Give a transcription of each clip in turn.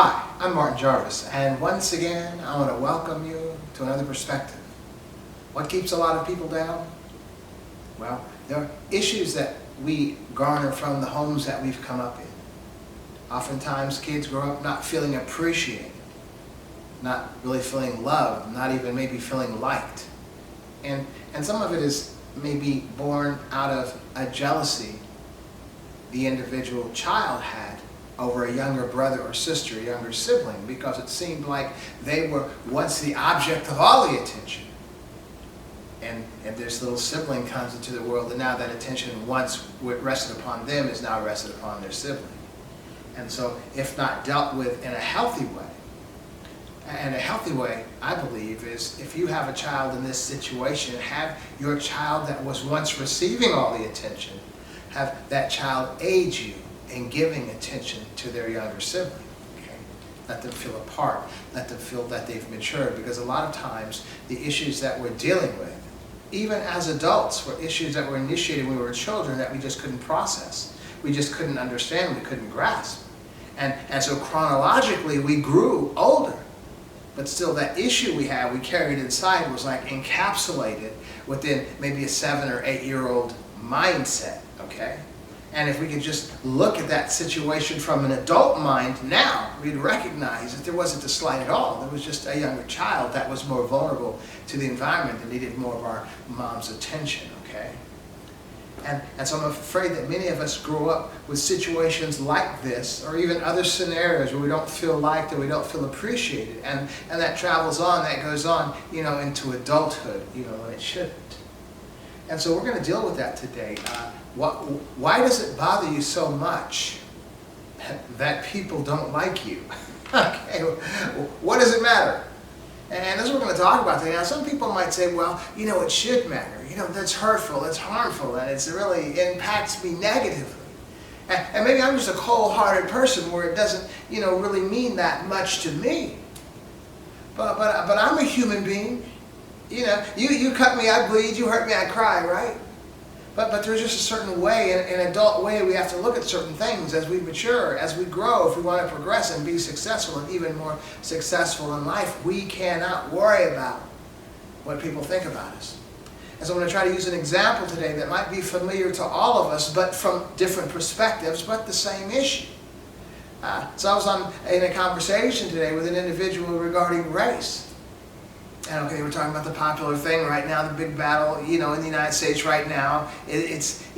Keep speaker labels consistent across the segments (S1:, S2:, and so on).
S1: Hi, I'm Martin Jarvis, and once again I want to welcome you to another perspective. What keeps a lot of people down? Well, there are issues that we garner from the homes that we've come up in. Oftentimes kids grow up not feeling appreciated, not really feeling loved, not even maybe feeling liked. And some of it is maybe born out of a jealousy the individual child had over a younger brother or sister, a younger sibling, because it seemed like they were once the object of all the attention. And this little sibling comes into the world, and now that attention once rested upon them is now rested upon their sibling. And so if not dealt with in a healthy way, and a healthy way, I believe, is if you have a child in this situation, have your child that was once receiving all the attention, have that child aid you in giving attention to their younger sibling. Okay? Let them feel a part. Let them feel that they've matured, because a lot of times the issues that we're dealing with, even as adults, were issues that were initiated when we were children that we just couldn't process. We just couldn't understand. We couldn't grasp. And so chronologically we grew older. But still that issue we had, we carried inside, was like encapsulated within maybe a 7 or 8 year old mindset, okay? And if we could just look at that situation from an adult mind now, we'd recognize that there wasn't a slight at all. There was just a younger child that was more vulnerable to the environment and needed more of our mom's attention, okay? And so I'm afraid that many of us grow up with situations like this, or even other scenarios where we don't feel liked or we don't feel appreciated. And that travels on, that goes on, into adulthood, when it shouldn't. And so we're going to deal with that today. Why does it bother you so much that people don't like you? Okay, what does it matter? And that's what we're going to talk about today. Now, some people might say, well, it should matter. That's hurtful, that's harmful, and it really impacts me negatively. And maybe I'm just a cold-hearted person where it doesn't, really mean that much to me. But I'm a human being. You cut me, I bleed. You hurt me, I cry, right? But there's just a certain way, an adult way, we have to look at certain things as we mature, as we grow. If we want to progress and be successful and even more successful in life, we cannot worry about what people think about us. And so I'm going to try to use an example today that might be familiar to all of us, but from different perspectives, but the same issue. So I was in a conversation today with an individual regarding race. And okay, we're talking about the popular thing right now, the big battle, in the United States right now. It's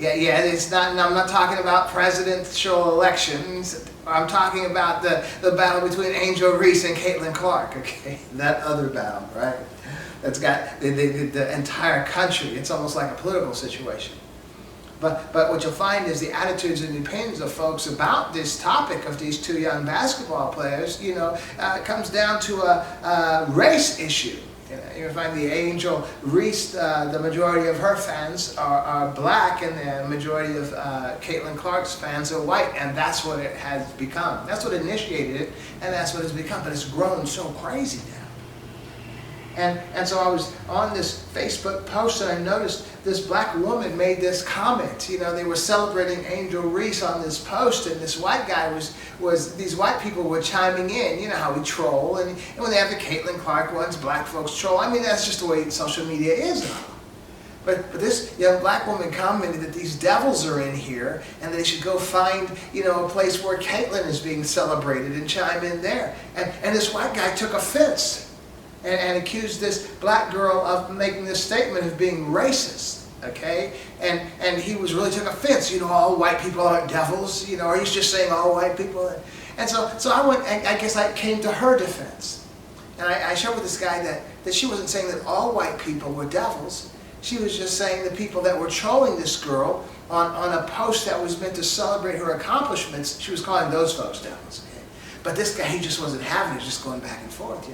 S1: not. I'm not talking about presidential elections. I'm talking about the battle between Angel Reese and Caitlin Clark. Okay, that other battle, right? That's got the entire country. It's almost like a political situation. But what you'll find is the attitudes and opinions of folks about this topic of these two young basketball players, comes down to a race issue. You'll find the Angel Reese, the majority of her fans are black, and the majority of Caitlin Clark's fans are white, and that's what it has become. That's what initiated it, and that's what it's become, but it's grown so crazy now. And so I was on this Facebook post, and I noticed this black woman made this comment. They were celebrating Angel Reese on this post, and this white guy these white people were chiming in. You know how we troll, and when they have the Caitlin Clark ones, black folks troll. I mean, that's just the way social media is now. But this young black woman commented that these devils are in here, and they should go find, a place where Caitlin is being celebrated and chime in there. And this white guy took offense. And accused this black girl of making this statement of being racist, okay? And he really took offense. All white people aren't devils, or he's just saying all white people. And so I went, and I guess I came to her defense. And I shared with this guy that she wasn't saying that all white people were devils. She was just saying the people that were trolling this girl on a post that was meant to celebrate her accomplishments, she was calling those folks devils. Okay? But this guy, he just wasn't having it, just going back and forth,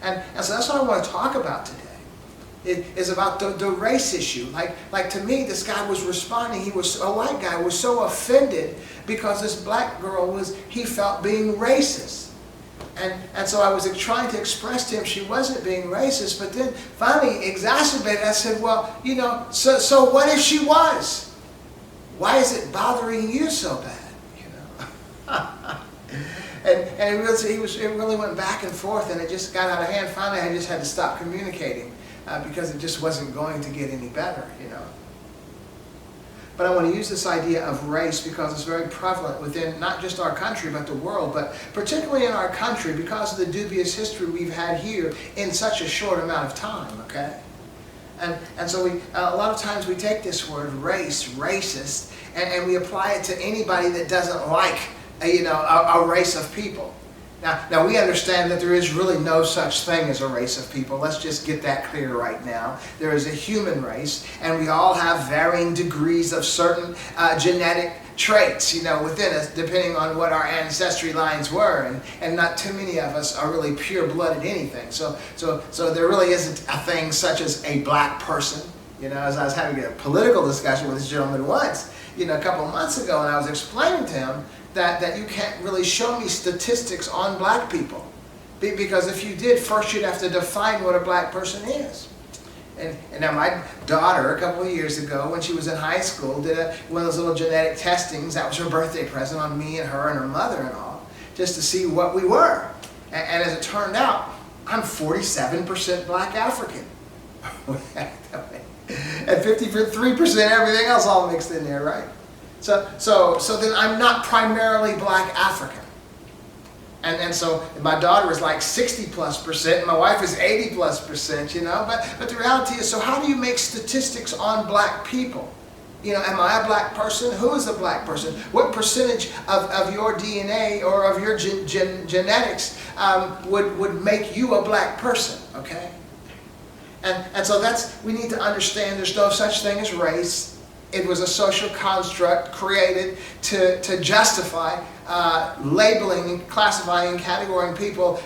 S1: And so that's what I want to talk about today. It is about the race issue. Like to me, this guy was responding. A white guy was so offended because this black girl he felt being racist. And so I was trying to express to him she wasn't being racist, but then finally exacerbated. I said, well, so what if she was? Why is it bothering you so bad? And it really went back and forth, and it just got out of hand. Finally, I just had to stop communicating because it just wasn't going to get any better, you know. But I want to use this idea of race because it's very prevalent within not just our country but the world, but particularly in our country because of the dubious history we've had here in such a short amount of time, okay? And so a lot of times we take this word race, racist, and we apply it to anybody that doesn't like a race of people. Now we understand that there is really no such thing as a race of people. Let's just get that clear right now. There is a human race, and we all have varying degrees of certain genetic traits, within us, depending on what our ancestry lines were, and not too many of us are really pure-blooded anything. So there really isn't a thing such as a black person. As I was having a political discussion with this gentleman once, a couple of months ago, and I was explaining to him that you can't really show me statistics on black people. Because if you did, first you'd have to define what a black person is. And now my daughter, a couple of years ago, when she was in high school, did one of those little genetic testings. That was her birthday present on me and her and her mother and all, just to see what we were. And as it turned out, I'm 47% black African. And 53% everything else all mixed in there, right? So then I'm not primarily black African. And so my daughter is like 60+%, and my wife is 80+%, But the reality is, so how do you make statistics on black people? Am I a black person? Who is a black person? What percentage of your DNA or of your genetics would make you a black person, okay? And so we need to understand there's no such thing as race. It was a social construct created to justify labeling and classifying and categorizing people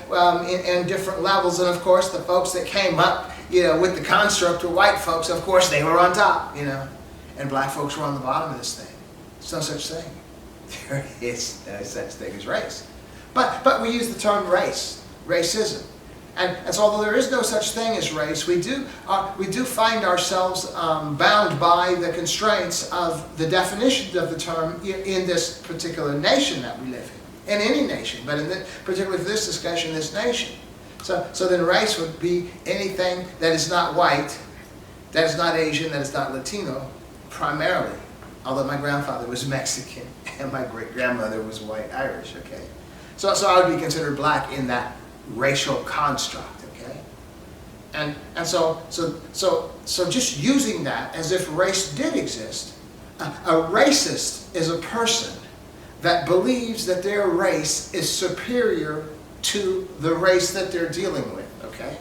S1: in different levels. And of course, the folks that came up, with the construct were white folks. Of course, they were on top, and black folks were on the bottom of this thing. There's no such thing. There is no such thing as race. But we use the term race, racism. And so although there is no such thing as race, we do find ourselves bound by the constraints of the definition of the term in this particular nation that we live in any nation, but particularly for this discussion, this nation. So then race would be anything that is not white, that is not Asian, that is not Latino, primarily, although my grandfather was Mexican and my great-grandmother was white Irish, okay? So I would be considered black in that racial construct, okay? And so just using that as if race did exist, a racist is a person that believes that their race is superior to the race that they're dealing with, okay?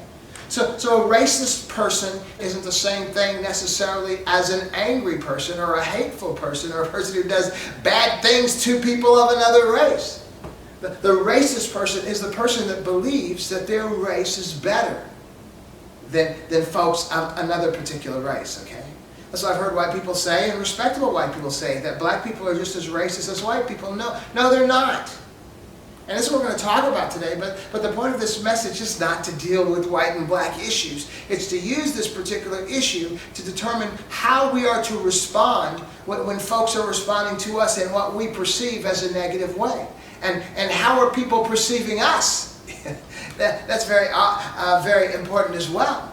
S1: So a racist person isn't the same thing necessarily as an angry person or a hateful person or a person who does bad things to people of another race. The racist person is the person that believes that their race is better than folks of another particular race, okay? That's what I've heard white people say, and respectable white people say, that black people are just as racist as white people. No, they're not. And this is what we're going to talk about today, but the point of this message is not to deal with white and black issues. It's to use this particular issue to determine how we are to respond when folks are responding to us in what we perceive as a negative way. And how are people perceiving us? That's very important as well.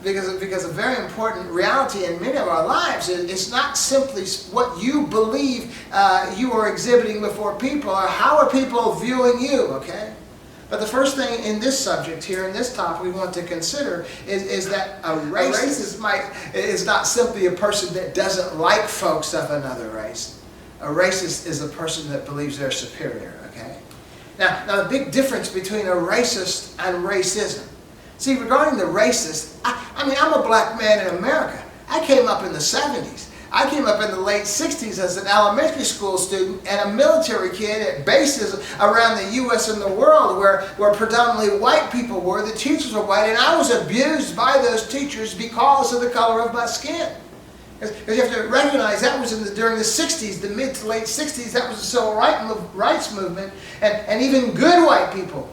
S1: Because a very important reality in many of our lives is not simply what you believe you are exhibiting before people, or how are people viewing you, okay? But the first thing in this subject here, in this topic we want to consider is that a racist is not simply a person that doesn't like folks of another race. A racist is a person that believes they're superior, okay? Now the big difference between a racist and racism. See, regarding the racist, I'm a black man in America. I came up in the 70s. I came up in the late 60s as an elementary school student and a military kid at bases around the U.S. and the world where predominantly white people were. The teachers were white, and I was abused by those teachers because of the color of my skin. Because you have to recognize that was during the 60s, the mid to late 60s, that was the civil rights movement, and even good white people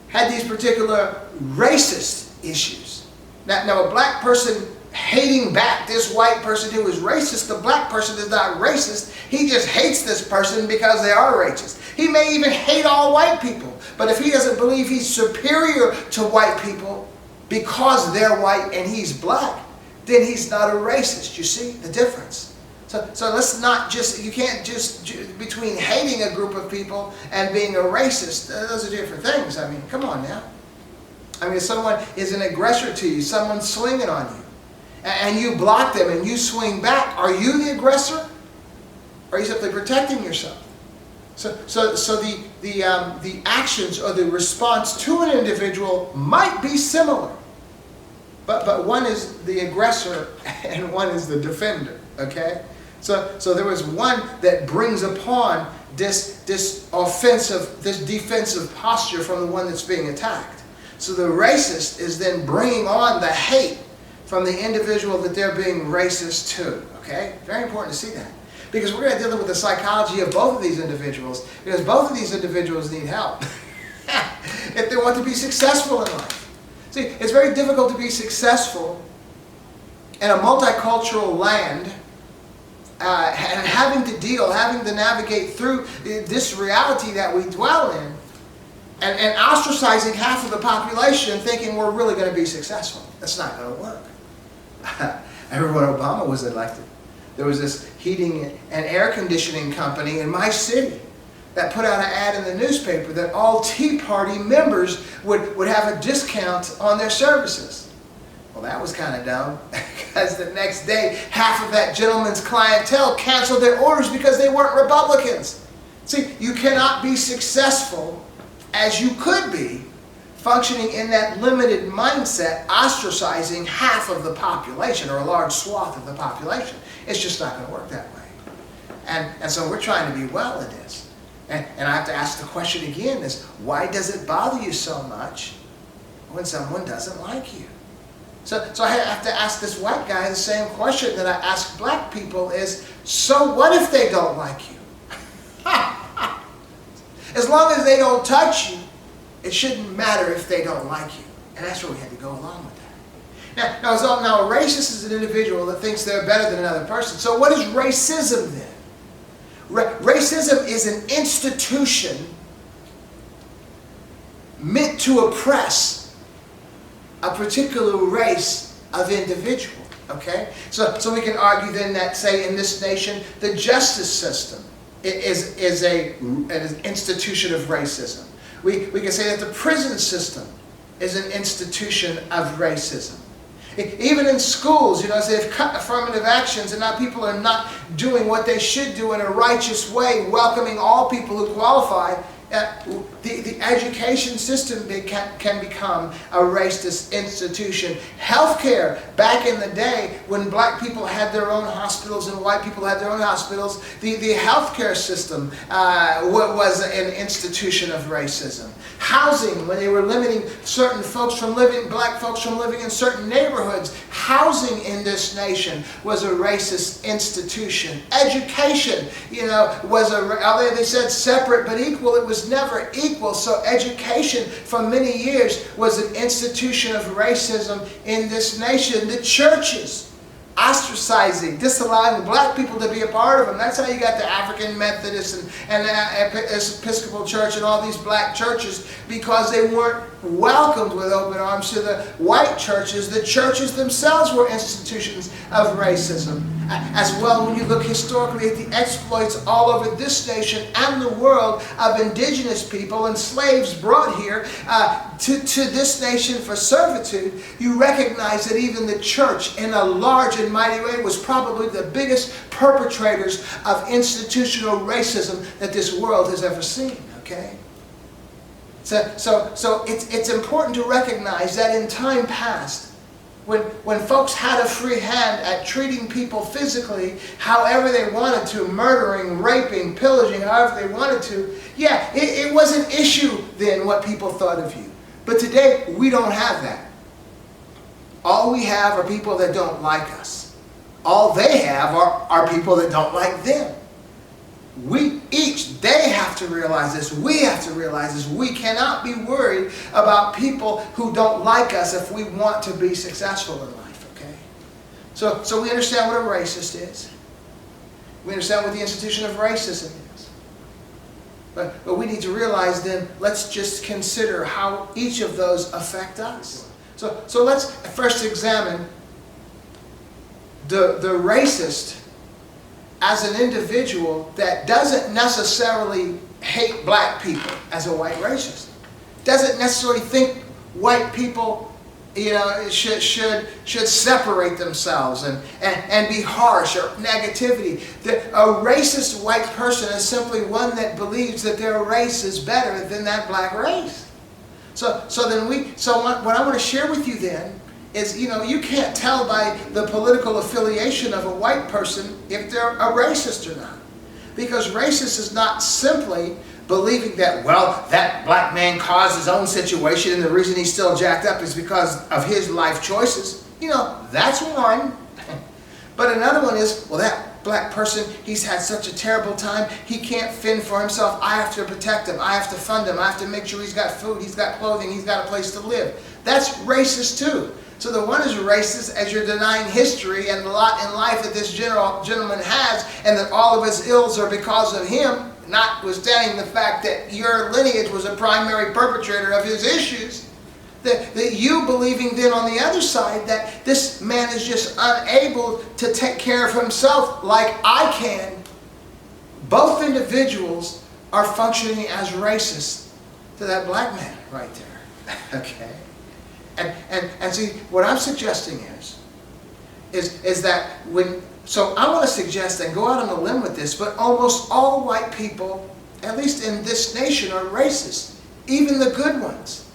S1: had these particular racist issues. Now a black person hating back this white person who is racist. The black person is not racist. He just hates this person because they are racist. He may even hate all white people. But if he doesn't believe he's superior to white people because they're white and he's black, then he's not a racist. You see the difference? So let's not just, you can't just, between hating a group of people and being a racist, those are different things. I mean, come on now. I mean, if someone is an aggressor to you, someone's swinging on you, and you block them and you swing back, are you the aggressor? Or are you simply protecting yourself? So the actions or the response to an individual might be similar, but one is the aggressor and one is the defender. Okay, so there was one that brings upon this offensive, this defensive posture from the one that's being attacked. So the racist is then bringing on the hate from the individual that they're being racist to. Okay, very important to see that. Because we're going to deal with the psychology of both of these individuals, because both of these individuals need help if they want to be successful in life. See, it's very difficult to be successful in a multicultural land and having to navigate through this reality that we dwell in and ostracizing half of the population thinking we're really going to be successful. That's not going to work. I remember when Obama was elected. There was this heating and air conditioning company in my city that put out an ad in the newspaper that all Tea Party members would have a discount on their services. Well, that was kind of dumb, because the next day, half of that gentleman's clientele canceled their orders because they weren't Republicans. See, you cannot be successful as you could be functioning in that limited mindset, ostracizing half of the population or a large swath of the population. It's just not going to work that way. And so we're trying to be well in this. And I have to ask the question again is, why does it bother you so much when someone doesn't like you? So I have to ask this white guy the same question that I ask black people is, so what if they don't like you? As long as they don't touch you, it shouldn't matter if they don't like you. And that's where we had to go along with that. Now a racist is an individual that thinks they're better than another person. So what is racism then? Racism is an institution meant to oppress a particular race of individual. Okay? So we can argue then that, say, in this nation, the justice system is an institution of racism. We can say that the prison system is an institution of racism. Even in schools, they've cut affirmative actions and now people are not doing what they should do in a righteous way, welcoming all people who qualify. The education system can become a racist institution. Healthcare, back in the day when black people had their own hospitals and white people had their own hospitals, the healthcare system was an institution of racism. Housing, when they were limiting certain folks from black folks from living in certain neighborhoods, housing in this nation was a racist institution. Education, although they said separate but equal, it was never equal. So education for many years was an institution of racism in this nation. The churches, ostracizing, disallowing black people to be a part of them. That's how you got the African Methodist and the Episcopal Church and all these black churches, because they weren't welcomed with open arms to the white churches. The churches themselves were institutions of racism. As well, when you look historically at the exploits all over this nation and the world of indigenous people and slaves brought here to this nation for servitude, you recognize that even the church, in a large and mighty way, was probably the biggest perpetrators of institutional racism that this world has ever seen. Okay? So it's important to recognize that in time past, when folks had a free hand at treating people physically however they wanted to, murdering, raping, pillaging, however they wanted to, it was an issue then what people thought of you. But today, we don't have that. All we have are people that don't like us. All they have are people that don't like them. They have to realize this. We have to realize this. We cannot be worried about people who don't like us if we want to be successful in life, okay? So we understand what a racist is. We understand what the institution of racism is. But we need to realize then, let's just consider how each of those affect us. So let's first examine the racist as an individual that doesn't necessarily hate black people as a white racist. Doesn't necessarily think white people should separate themselves and be harsh or negativity. A racist white person is simply one that believes that their race is better than that black race. So what I want to share with you then is, you can't tell by the political affiliation of a white person if they're a racist or not. Because racist is not simply believing that, well, that black man caused his own situation and the reason he's still jacked up is because of his life choices. That's one. But another one is, well, that black person, he's had such a terrible time, he can't fend for himself. I have to protect him. I have to fund him. I have to make sure he's got food, he's got clothing, he's got a place to live. That's racist too. So the one is racist as you're denying history and the lot in life that this gentleman has, and that all of his ills are because of him, notwithstanding the fact that your lineage was a primary perpetrator of his issues. That you believing then on the other side that this man is just unable to take care of himself like I can. Both individuals are functioning as racist to that black man right there. Okay? And see, what I'm suggesting is that so I want to suggest and go out on a limb with this, but almost all white people, at least in this nation, are racist, even the good ones.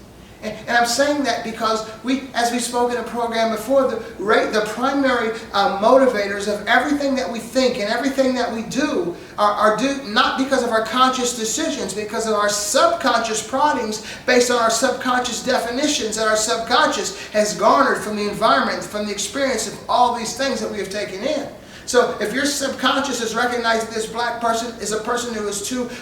S1: And I'm saying that because as we spoke in a program before, the primary motivators of everything that we think and everything that we do are due not because of our conscious decisions, because of our subconscious proddings based on our subconscious definitions that our subconscious has garnered from the environment, from the experience of all these things that we have taken in. So if your subconscious has recognized that this black person is a person who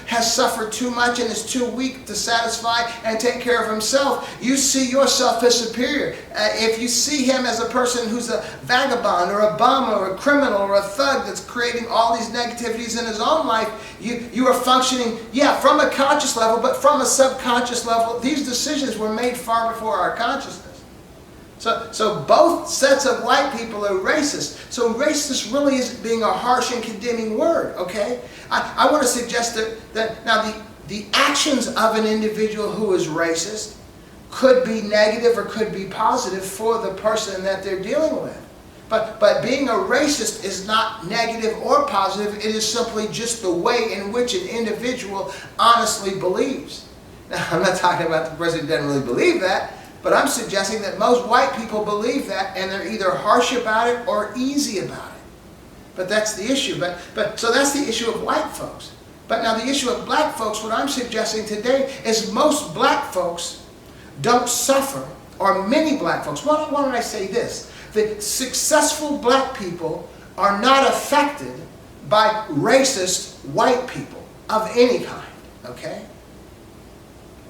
S1: has suffered too much and is too weak to satisfy and take care of himself, you see yourself as superior. If you see him as a person who's a vagabond or a bum or a criminal or a thug that's creating all these negativities in his own life, you are functioning, from a conscious level, but from a subconscious level. These decisions were made far before our consciousness. So both sets of white people are racist. So racist really isn't being a harsh and condemning word, okay? I want to suggest that now the actions of an individual who is racist could be negative or could be positive for the person that they're dealing with. But being a racist is not negative or positive. It is simply just the way in which an individual honestly believes. Now, I'm not talking about the person who doesn't really believe that. But I'm suggesting that most white people believe that, and they're either harsh about it or easy about it. But that's the issue. So that's the issue of white folks. But now the issue of black folks, what I'm suggesting today is most black folks don't suffer, or many black folks. Why don't I say this? The successful black people are not affected by racist white people of any kind. Okay?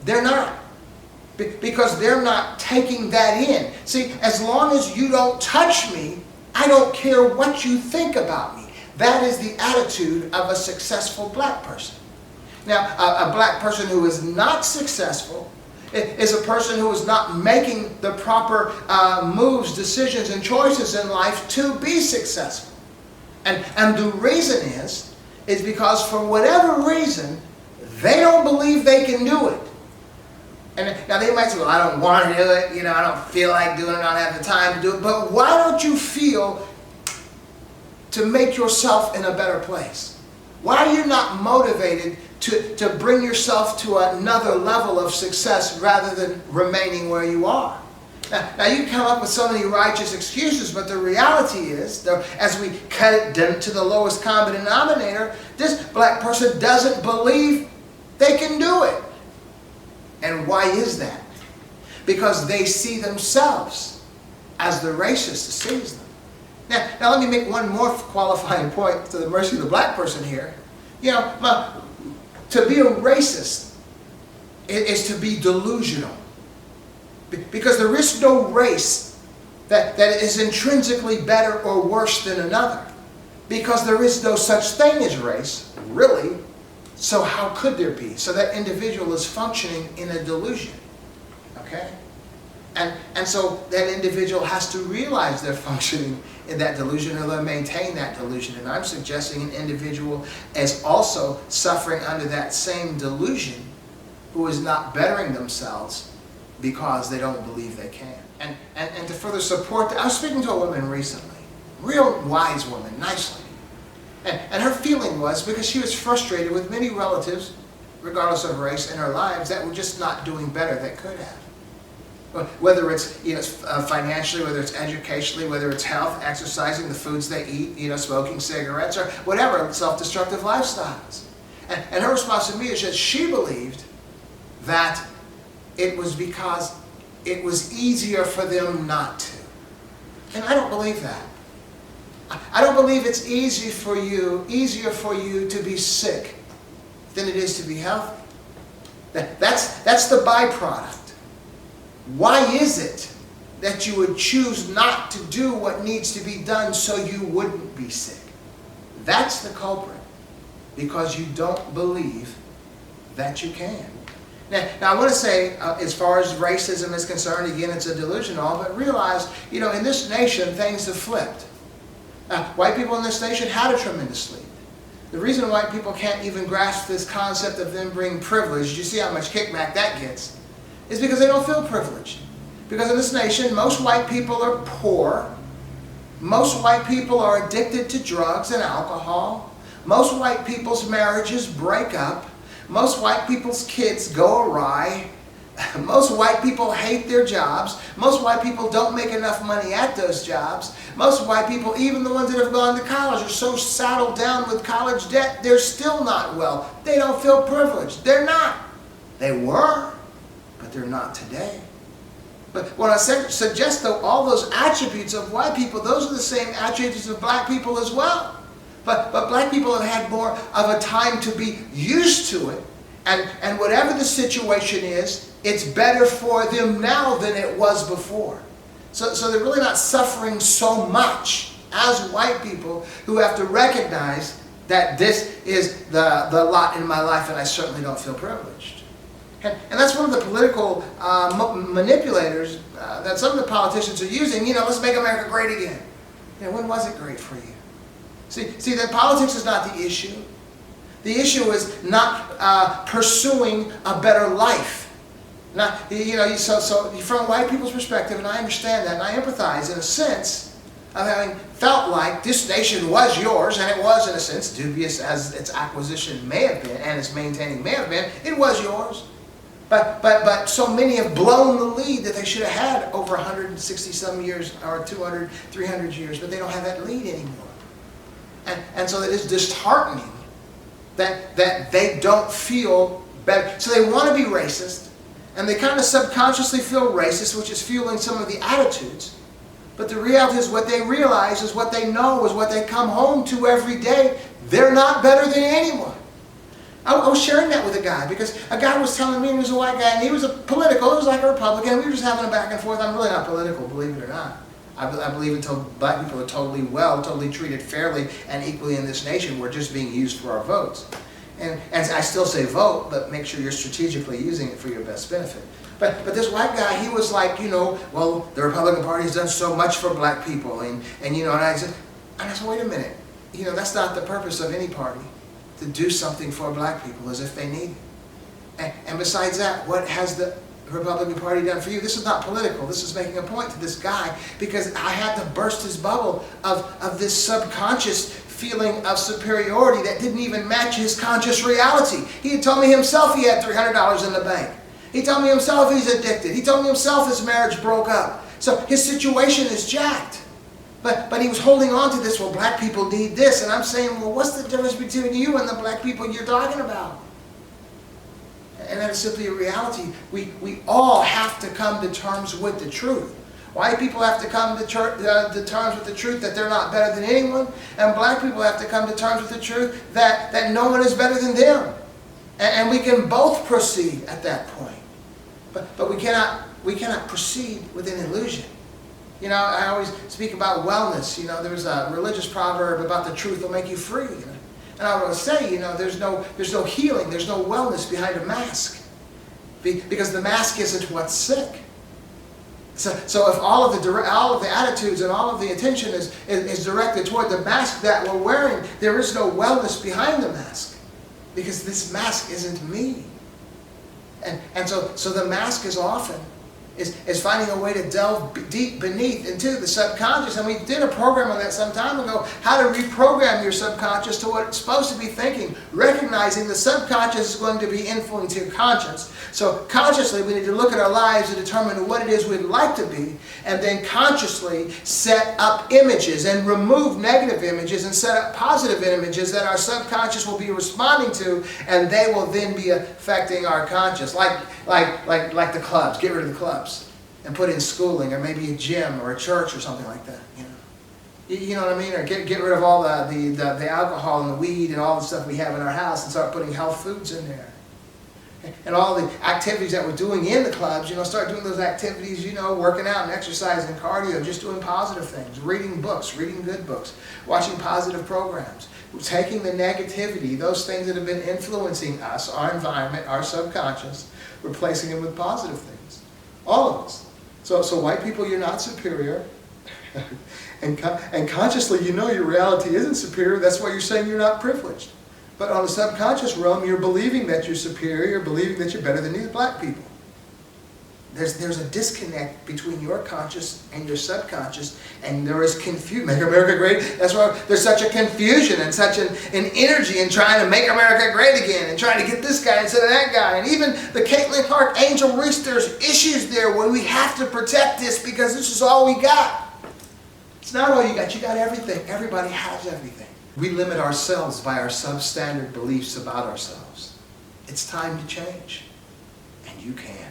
S1: They're not. Because they're not taking that in. See, as long as you don't touch me, I don't care what you think about me. That is the attitude of a successful black person. Now, a black person who is not successful is a person who is not making the proper moves, decisions, and choices in life to be successful. And the reason is because for whatever reason, they don't believe they can do it. And now they might say, well, I don't want to do it, I don't feel like doing it, I don't have the time to do it. But why don't you feel to make yourself in a better place? Why are you not motivated to bring yourself to another level of success rather than remaining where you are? Now you come up with so many righteous excuses, but the reality is, as we cut it down to the lowest common denominator, this black person doesn't believe they can do it. And why is that? Because they see themselves as the racist sees them. Now let me make one more qualifying point to the mercy of the black person here. To be a racist is to be delusional. Because there is no race that is intrinsically better or worse than another. Because there is no such thing as race, really. So how could there be? So that individual is functioning in a delusion. Okay? And so that individual has to realize they're functioning in that delusion, or they'll maintain that delusion. And I'm suggesting an individual is also suffering under that same delusion, who is not bettering themselves because they don't believe they can. And to further support that, I was speaking to a woman recently, real wise woman, nice lady. And her feeling was, because she was frustrated with many relatives, regardless of race, in her lives, that were just not doing better that could have. Whether it's financially, whether it's educationally, whether it's health, exercising, the foods they eat, smoking cigarettes, or whatever, self-destructive lifestyles. And her response to me is that she believed that it was because it was easier for them not to. And I don't believe that. I don't believe it's easier for you to be sick than it is to be healthy. That's the byproduct. Why is it that you would choose not to do what needs to be done so you wouldn't be sick? That's the culprit. Because you don't believe that you can. Now I want to say, as far as racism is concerned, again, it's a delusion, but realize, in this nation, things have flipped. White people in this nation had a tremendous lead. The reason white people can't even grasp this concept of them being privileged, you see how much kickback that gets, is because they don't feel privileged. Because in this nation, most white people are poor. Most white people are addicted to drugs and alcohol. Most white people's marriages break up. Most white people's kids go awry. Most white people hate their jobs. Most white people don't make enough money at those jobs. Most white people, even the ones that have gone to college, are so saddled down with college debt, they're still not well. They don't feel privileged. They're not. They were, but they're not today. But when I suggest, though, all those attributes of white people, those are the same attributes of black people as well. But black people have had more of a time to be used to it. And whatever the situation is, it's better for them now than it was before. So they're really not suffering so much as white people, who have to recognize that this is the lot in my life, and I certainly don't feel privileged. And that's one of the political manipulators that some of the politicians are using. Let's make America great again. When was it great for you? See, that politics is not the issue. The issue is not pursuing a better life. So from white people's perspective, and I understand that, and I empathize in a sense of having felt like this nation was yours, and it was, in a sense, dubious as its acquisition may have been, and its maintaining may have been, it was yours. But so many have blown the lead that they should have had over 160 some years, or 200, 300 years, but they don't have that lead anymore. And so it is disheartening that they don't feel better. So they want to be racist, and they kind of subconsciously feel racist, which is fueling some of the attitudes. But the reality is, what they realize is, what they know is, what they come home to every day, they're not better than anyone. I was sharing that with a guy, because a guy was telling me, he was a white guy, and he was political, he was like a Republican, we were just having a back and forth. I'm really not political, believe it or not. I believe until black people are totally treated fairly and equally in this nation, we're just being used for our votes. And I still say vote, but make sure you're strategically using it for your best benefit. But this white guy, he was like, well, the Republican Party has done so much for black people. And I said, wait a minute. That's not the purpose of any party, to do something for black people as if they need it. And besides that, what has the Republican Party done for you? This is not political. This is making a point to this guy, because I had to burst his bubble of this subconscious feeling of superiority that didn't even match his conscious reality. He had told me himself he had $300 in the bank. He told me himself he's addicted. He told me himself his marriage broke up. So his situation is jacked. But he was holding on to this, well, black people need this. And I'm saying, well, what's the difference between you and the black people you're talking about? And that is simply a reality. We all have to come to terms with the truth. White people have to come to terms with the truth that they're not better than anyone. And black people have to come to terms with the truth that no one is better than them. And we can both proceed at that point. But we cannot proceed with an illusion. You know, I always speak about wellness. You know, there's a religious proverb about the truth will make you free. You know? And I want to say, you know, there's no healing, there's no wellness behind a mask. Because the mask isn't what's sick. So if all of the attitudes and all of the attention is directed toward the mask that we're wearing, there is no wellness behind the mask. Because this mask isn't me. And so the mask is often is finding a way to delve deep beneath into the subconscious. And we did a program on that some time ago, how to reprogram your subconscious to what it's supposed to be thinking, recognizing the subconscious is going to be influencing your conscious. So consciously we need to look at our lives and determine what it is we'd like to be, and then consciously set up images and remove negative images and set up positive images that our subconscious will be responding to, and they will then be affecting our conscious. Like the clubs. Get rid of the clubs and put in schooling, or maybe a gym or a church or something like that. You know what I mean? Or get rid of all the alcohol and the weed and all the stuff we have in our house and start putting health foods in there. And all the activities that we're doing in the clubs, you know, start doing those activities, you know, working out and exercising, cardio, just doing positive things, reading books, reading good books, watching positive programs. We're taking the negativity, those things that have been influencing us, our environment, our subconscious, replacing them with positive things. All of us. So white people, you're not superior. and consciously, you know your reality isn't superior. That's why you're saying you're not privileged. But on the subconscious realm, you're believing that you're superior, you're believing that you're better than these black people. There's a disconnect between your conscious and your subconscious, and there is confusion. Make America great. That's why there's such a confusion and such an energy in trying to make America great again and trying to get this guy instead of that guy. And even the Caitlin Clark Angel Reese, there's issues there where we have to protect this because this is all we got. It's not all you got. You got everything. Everybody has everything. We limit ourselves by our substandard beliefs about ourselves. It's time to change. And you can.